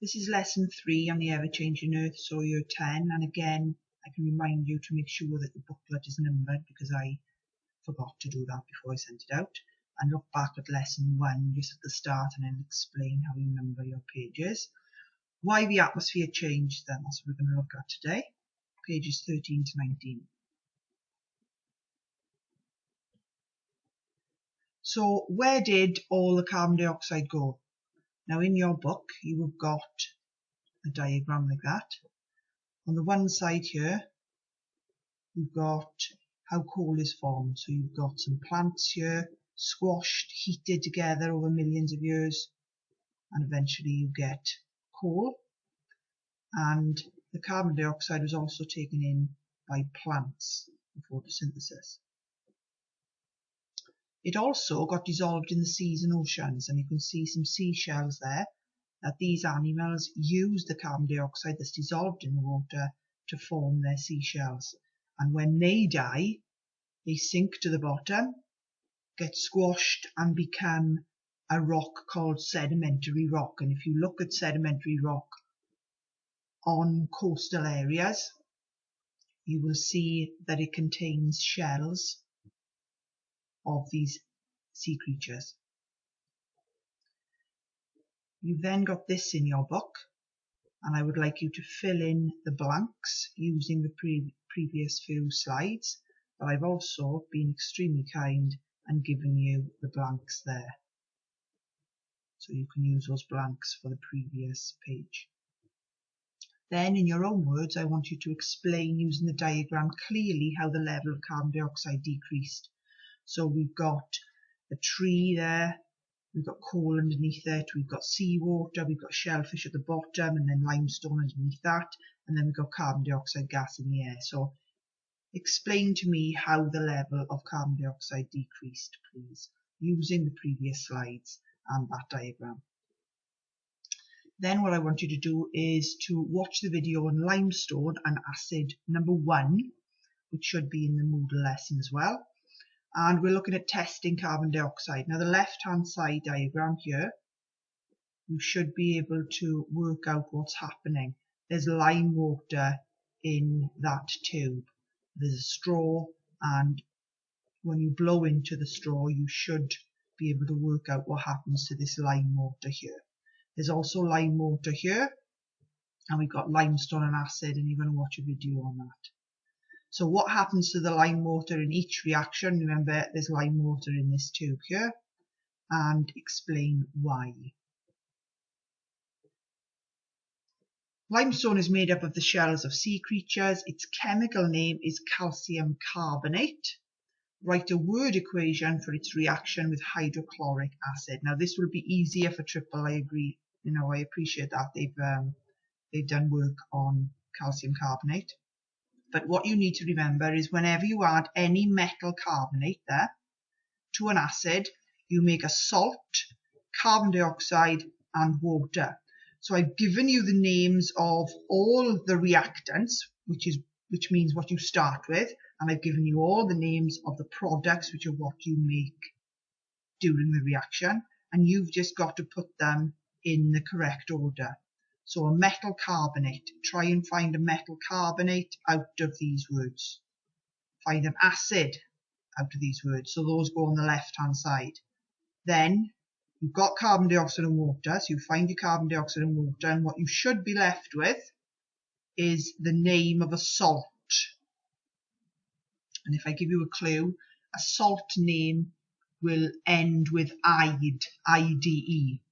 This is lesson 3 on the ever-changing earth, so year 10, and again I can remind you to make sure that the booklet is numbered because I forgot to do that before I sent it out, and look back at lesson 1 just at the start and then explain how you number your pages. Why the atmosphere changed then, that's what we're going to look at today, pages 13 to 19. So where did all the carbon dioxide go? Now in your book you have got a diagram like that. On the one side here you've got how coal is formed. So you've got some plants here, squashed, heated together over millions of years, and eventually you get coal. And the carbon dioxide was also taken in by plants for photosynthesis. It also got dissolved in the seas and oceans, and you can see some seashells there, that these animals use the carbon dioxide that's dissolved in the water to form their seashells. And when they die, they sink to the bottom, get squashed and become a rock called sedimentary rock. And if you look at sedimentary rock on coastal areas, you will see that it contains shells of these sea creatures. You've then got this in your book, and I would like you to fill in the blanks using the previous few slides, but I've also been extremely kind and given you the blanks there. So you can use those blanks for the previous page. Then in your own words, I want you to explain using the diagram clearly how the level of carbon dioxide decreased. So we've got a tree there, we've got coal underneath it, we've got seawater, we've got shellfish at the bottom, and then limestone underneath that, and then we've got carbon dioxide gas in the air. So explain to me how the level of carbon dioxide decreased, please, using the previous slides and that diagram. Then what I want you to do is to watch the video on limestone and acid number 1, which should be in the Moodle lesson as well. And we're looking at testing carbon dioxide. Now the left-hand side diagram here, you should be able to work out what's happening. There's lime water in that tube. There's a straw, and when you blow into the straw, you should be able to work out what happens to this lime water here. There's also lime water here, and we've got limestone and acid, and you're going to watch a video on that. So what happens to the lime water in each reaction? Remember, there's lime water in this tube here, and explain why. Limestone is made up of the shells of sea creatures. Its chemical name is calcium carbonate. Write a word equation for its reaction with hydrochloric acid. Now this will be easier for triple, I agree. I appreciate that they've done work on calcium carbonate. But what you need to remember is whenever you add any metal carbonate there to an acid, you make a salt, carbon dioxide and water. So I've given you the names of all the reactants, which means what you start with, and I've given you all the names of the products, which are what you make during the reaction, and you've just got to put them in the correct order. So a metal carbonate, try and find a metal carbonate out of these words. Find an acid out of these words, so those go on the left hand side. Then you've got carbon dioxide and water, so you find your carbon dioxide and water, and what you should be left with is the name of a salt. And if I give you a clue, a salt name will end with ide, I-D-E.